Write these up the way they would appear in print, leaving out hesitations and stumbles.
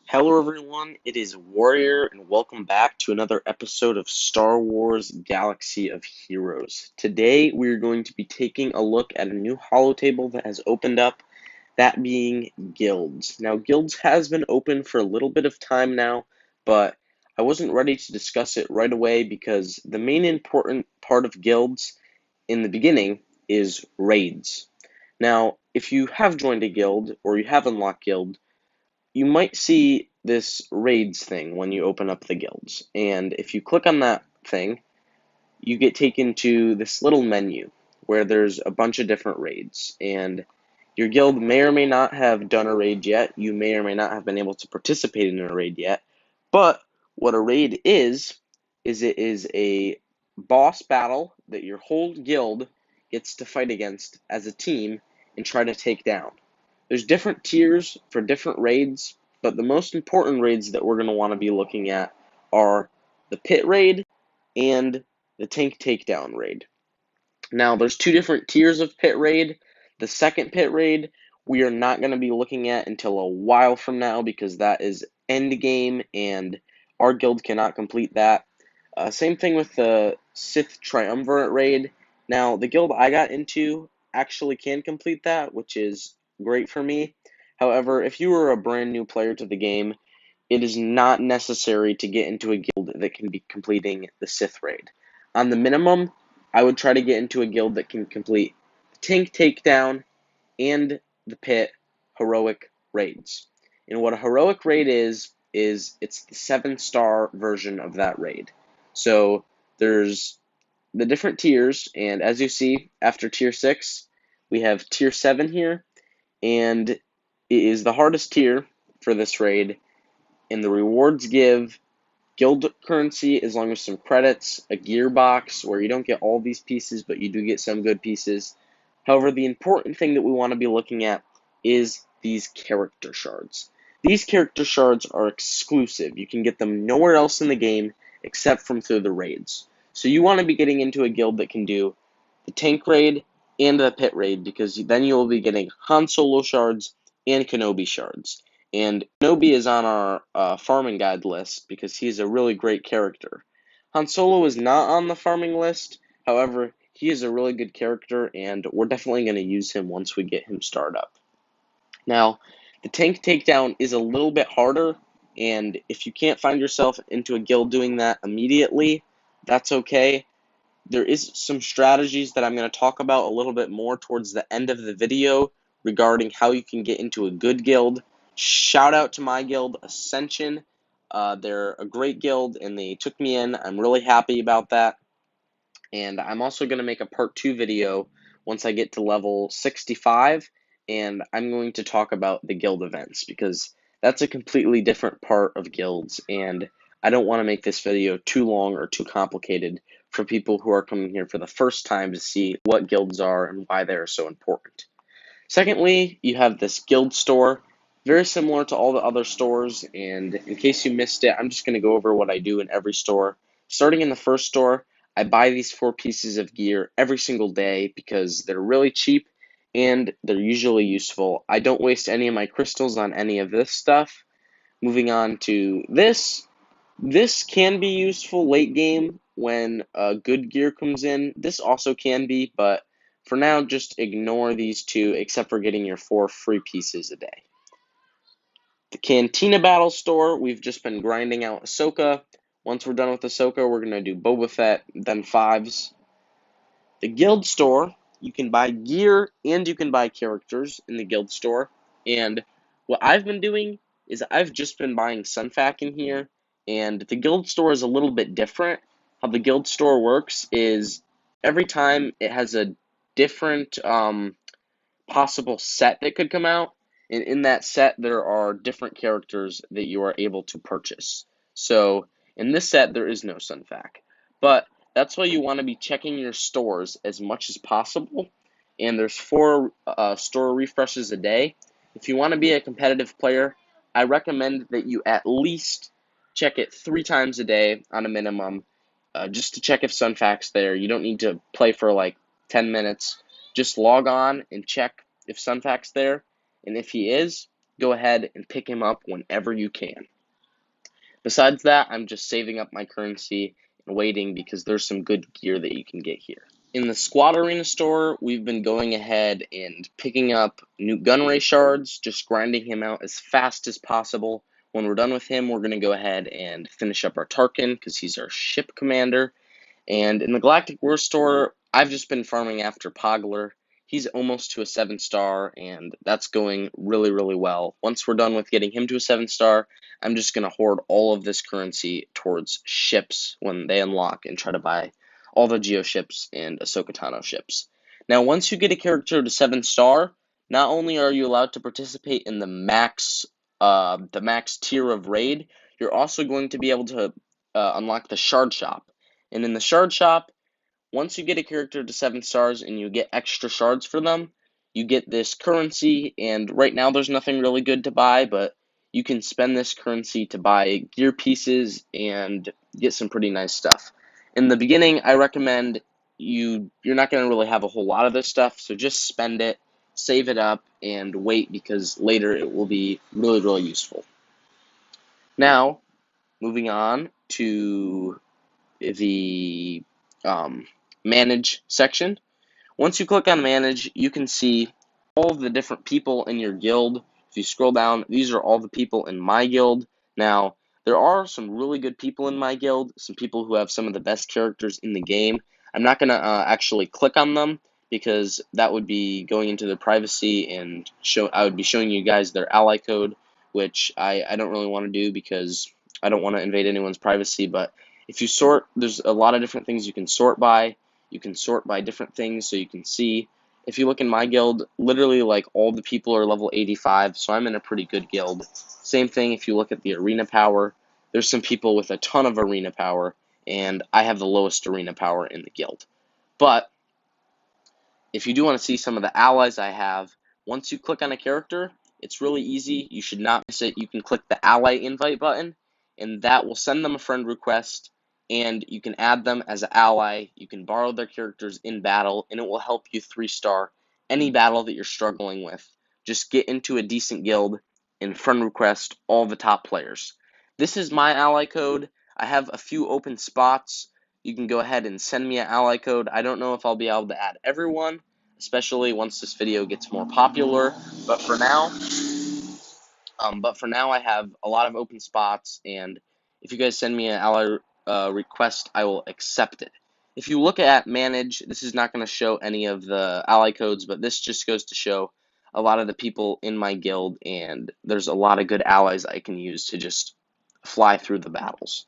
Hello everyone, it is Warrior and welcome back to another episode of Star Wars Galaxy of Heroes. Today we are going to be taking a look at a new holotable that has opened up, that being Guilds. Now Guilds has been open for a little bit of time now, but I wasn't ready to discuss it right away because the main important part of Guilds in the beginning is raids. Now, if you have joined a guild or you have unlocked guild, you might see this raids thing when you open up the guilds. And if you click on that thing, you get taken to this little menu where there's a bunch of different raids. And your guild may or may not have done a raid yet. You may or may not have been able to participate in a raid yet. But what a raid is it is a boss battle that your whole guild gets to fight against as a team and try to take down. There's different tiers for different raids, but the most important raids that we're going to want to be looking at are the pit raid and the tank takedown raid. Now, there's two different tiers of pit raid. The second pit raid we are not going to be looking at until a while from now because that is end game and our guild cannot complete that. Same thing with the Sith Triumvirate raid. Now, the guild I got into actually can complete that, which is great for me. However, if you are a brand new player to the game, it is not necessary to get into a guild that can be completing the Sith raid. On the minimum, I would try to get into a guild that can complete the tank takedown and the pit heroic raids. And what a heroic raid is it's the 7-star version of that raid. So there's the different tiers, and as you see, after tier 6, we have tier 7 here, and it is the hardest tier for this raid, and the rewards give guild currency as long as some credits, a gearbox where you don't get all these pieces, but you do get some good pieces. However, the important thing that we want to be looking at is these character shards. These character shards are exclusive. You can get them nowhere else in the game except from through the raids. So you want to be getting into a guild that can do the tank raid and the pit raid because then you'll be getting Han Solo shards and Kenobi shards. And Kenobi is on our farming guide list because he's a really great character. Han Solo is not on the farming list, however, he is a really good character, and we're definitely going to use him once we get him started up. Now, the tank takedown is a little bit harder, and if you can't find yourself into a guild doing that immediately, that's okay. There is some strategies that I'm going to talk about a little bit more towards the end of the video regarding how you can get into a good guild. Shout out to my guild, Ascension. They're a great guild, and they took me in. I'm really happy about that. And I'm also going to make a part 2 video once I get to level 65, and I'm going to talk about the guild events, because that's a completely different part of guilds, and I don't want to make this video too long or too complicated for people who are coming here for the first time to see what guilds are and why they are so important. Secondly, you have this guild store, very similar to all the other stores, and in case you missed it, I'm just going to go over what I do in every store. Starting in the first store, I buy these 4 pieces of gear every single day because they're really cheap and they're usually useful. I don't waste any of my crystals on any of this stuff. Moving on to this. This can be useful late game when good gear comes in. This also can be, but for now, just ignore these 2 except for getting your 4 free pieces a day. The Cantina Battle Store, we've just been grinding out Ahsoka. Once we're done with Ahsoka, we're going to do Boba Fett, then 5s. The Guild Store, you can buy gear and you can buy characters in the Guild Store. And what I've been doing is I've just been buying Sunfac in here. And the Guild Store is a little bit different. How the Guild Store works is every time it has a different possible set that could come out. And in that set, there are different characters that you are able to purchase. So in this set, there is no Sunfac. But that's why you want to be checking your stores as much as possible. And there's 4 store refreshes a day. If you want to be a competitive player, I recommend that you at least check it 3 times a day on a minimum, just to check if Sunfac's there. You don't need to play for like 10 minutes. Just log on and check if Sunfac's there. And if he is, go ahead and pick him up whenever you can. Besides that, I'm just saving up my currency and waiting because there's some good gear that you can get here. In the Squad Arena store, we've been going ahead and picking up new gun ray shards, just grinding him out as fast as possible. When we're done with him, we're going to go ahead and finish up our Tarkin because he's our ship commander. And in the Galactic War store, I've just been farming after Pogler. He's almost to a 7-star, and that's going really, really well. Once we're done with getting him to a 7-star, I'm just going to hoard all of this currency towards ships when they unlock and try to buy all the Geo ships and Ahsoka Tano ships. Now, once you get a character to 7-star, not only are you allowed to participate in the max tier of raid, you're also going to be able to unlock the shard shop. And in the shard shop, once you get a character to 7-stars and you get extra shards for them, you get this currency, and right now there's nothing really good to buy, but you can spend this currency to buy gear pieces and get some pretty nice stuff. In the beginning, I recommend you're not going to really have a whole lot of this stuff, so just spend it, save it up, and wait because later it will be really, really useful. Now, moving on to the manage section. Once you click on manage, you can see all of the different people in your guild. If you scroll down, these are all the people in my guild. Now, there are some really good people in my guild, some people who have some of the best characters in the game. I'm not going to actually click on them because that would be going into their privacy, and I would be showing you guys their ally code, which I don't really want to do because I don't want to invade anyone's privacy. But if you sort, there's a lot of different things you can sort by. You can sort by different things so you can see. If you look in my guild, literally like all the people are level 85, so I'm in a pretty good guild. Same thing if you look at the arena power. There's some people with a ton of arena power, and I have the lowest arena power in the guild. But if you do want to see some of the allies I have, once you click on a character, it's really easy. You should not miss it. You can click the ally invite button, and that will send them a friend request, and you can add them as an ally. You can borrow their characters in battle, and it will help you 3-star any battle that you're struggling with. Just get into a decent guild and friend request all the top players. This is my ally code. I have a few open spots. You can go ahead and send me an ally code. I don't know if I'll be able to add everyone, especially once this video gets more popular, but for now, I have a lot of open spots, and if you guys send me an ally request, I will accept it. If you look at manage, this is not going to show any of the ally codes, but this just goes to show a lot of the people in my guild, and there's a lot of good allies I can use to just fly through the battles.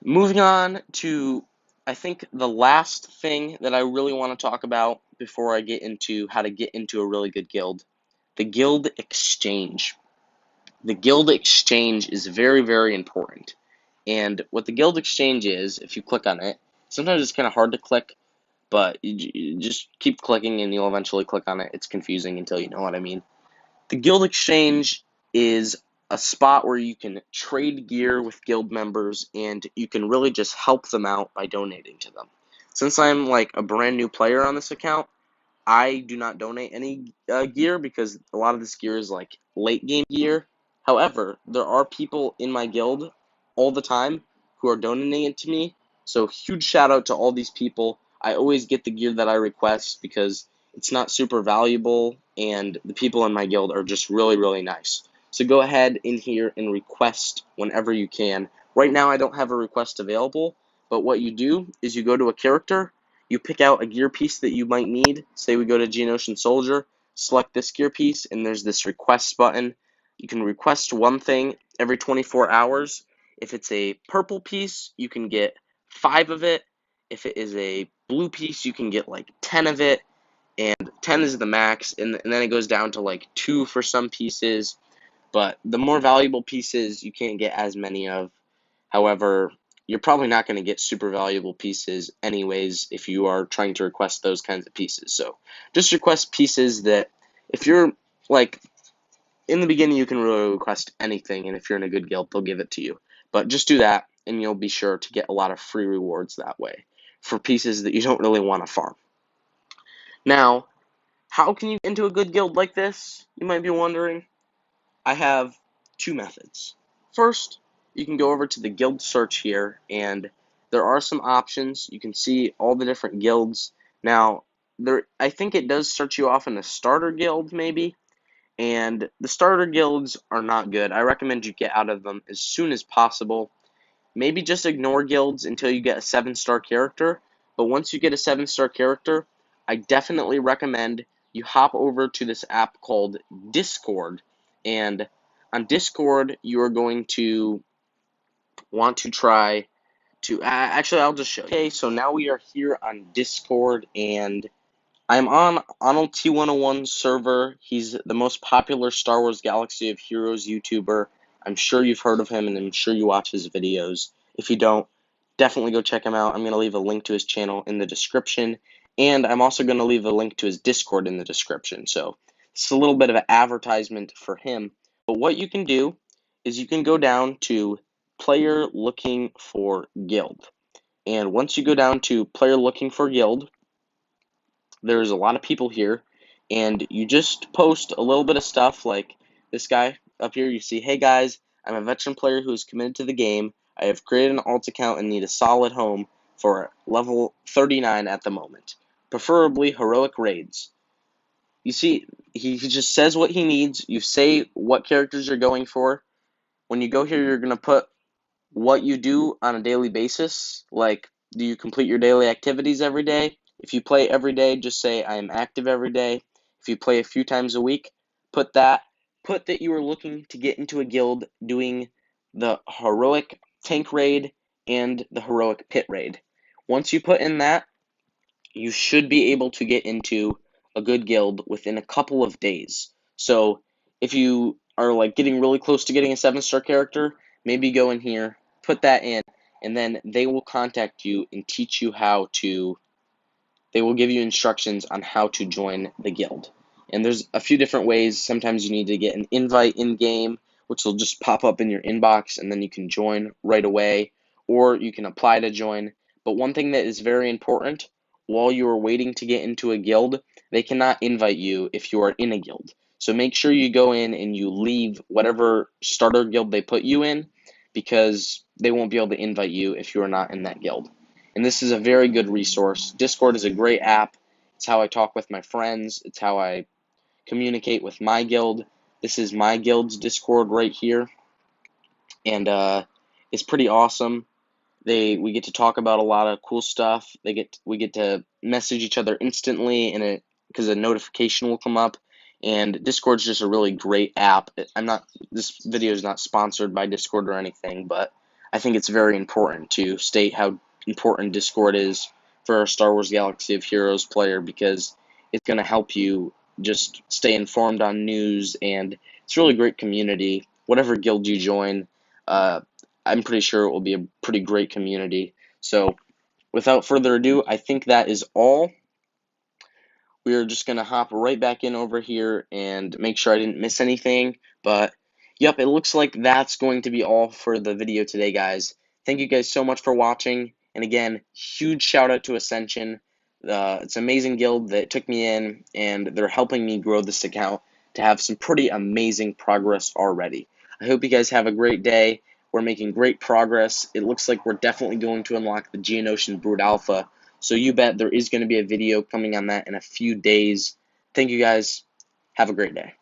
Moving on to, I think, the last thing that I really want to talk about before I get into how to get into a really good guild, the guild exchange. The guild exchange is very, very important. And what the guild exchange is, if you click on it, sometimes it's kind of hard to click, but you just keep clicking and you'll eventually click on it. It's confusing until you know what I mean. The guild exchange is a spot where you can trade gear with guild members, and you can really just help them out by donating to them. Since I'm like a brand new player on this account, I do not donate any gear because a lot of this gear is like late game gear. However, there are people in my guild all the time who are donating it to me. So huge shout out to all these people. I always get the gear that I request because it's not super valuable, and the people in my guild are just really, really nice. So go ahead in here and request whenever you can. Right now I don't have a request available, but what you do is you go to a character, you pick out a gear piece that you might need. Say we go to Geonosian Soldier, select this gear piece, and there's this request button. You can request one thing every 24 hours. If it's a purple piece, you can get 5 of it. If it is a blue piece, you can get like 10 of it, and 10 is the max, and then it goes down to like 2 for some pieces. But the more valuable pieces, you can't get as many of. However, you're probably not going to get super valuable pieces anyways if you are trying to request those kinds of pieces. So just request pieces that, if you're like in the beginning, you can really request anything, and if you're in a good guild, they'll give it to you. But just do that, and you'll be sure to get a lot of free rewards that way for pieces that you don't really want to farm. Now, How can you get into a good guild like this, you might be wondering? I have two methods. First, you can go over to the guild search here, and there are some options. You can see all the different guilds. Now, I think it does start you off in a starter guild, maybe, and the starter guilds are not good. I recommend you get out of them as soon as possible. Maybe just ignore guilds until you get a 7-star character, but once you get a 7-star character, I definitely recommend you hop over to this app called Discord, and on Discord, you are going to want to try to, actually, I'll just show you. Okay, so now we are here on Discord, and I'm on Arnold T101's server. He's the most popular Star Wars Galaxy of Heroes YouTuber. I'm sure you've heard of him, and I'm sure you watch his videos. If you don't, definitely go check him out. I'm going to leave a link to his channel in the description, and I'm also going to leave a link to his Discord in the description. So it's a little bit of an advertisement for him. But what you can do is you can go down to Player Looking for Guild. And once you go down to Player Looking for Guild, there's a lot of people here, and you just post a little bit of stuff like this guy up here. You see, hey guys, I'm a veteran player who is committed to the game. I have created an alt account and need a solid home for level 39 at the moment, preferably heroic raids. You see, he just says what he needs. You say what characters you're going for. When you go here, you're going to put what you do on a daily basis, like do you complete your daily activities every day? If you play every day, just say I am active every day. If you play a few times a week, put that you are looking to get into a guild doing the heroic tank raid and the heroic pit raid. Once you put in that, you should be able to get into a good guild within a couple of days. So if you are like getting really close to getting a 7-star character, maybe go in here, put that in, and then they will contact you and teach you how to, they will give you instructions on how to join the guild. And there's a few different ways. Sometimes you need to get an invite in game, which will just pop up in your inbox, and then you can join right away, or you can apply to join. But one thing that is very important, while you are waiting to get into a guild, they cannot invite you if you are in a guild. So make sure you go in and you leave whatever starter guild they put you in, because they won't be able to invite you if you are not in that guild. And this is a very good resource. Discord is a great app. It's how I talk with my friends. It's how I communicate with my guild. This is my guild's Discord right here, and it's pretty awesome. We get to talk about a lot of cool stuff. We get to message each other instantly, and because a notification will come up. And Discord's just a really great app. This video is not sponsored by Discord or anything, but I think it's very important to state how important Discord is for a Star Wars Galaxy of Heroes player, because it's going to help you just stay informed on news, and it's a really great community. Whatever guild you join, I'm pretty sure it will be a pretty great community. So without further ado, I think that is all. We are just going to hop right back in over here and make sure I didn't miss anything. But, yep, it looks like that's going to be all for the video today, guys. Thank you guys so much for watching. And again, huge shout out to Ascension. It's an amazing guild that took me in, and they're helping me grow this account to have some pretty amazing progress already. I hope you guys have a great day. We're making great progress. It looks like we're definitely going to unlock the Geonosian Brood Alpha. So you bet there is going to be a video coming on that in a few days. Thank you guys. Have a great day.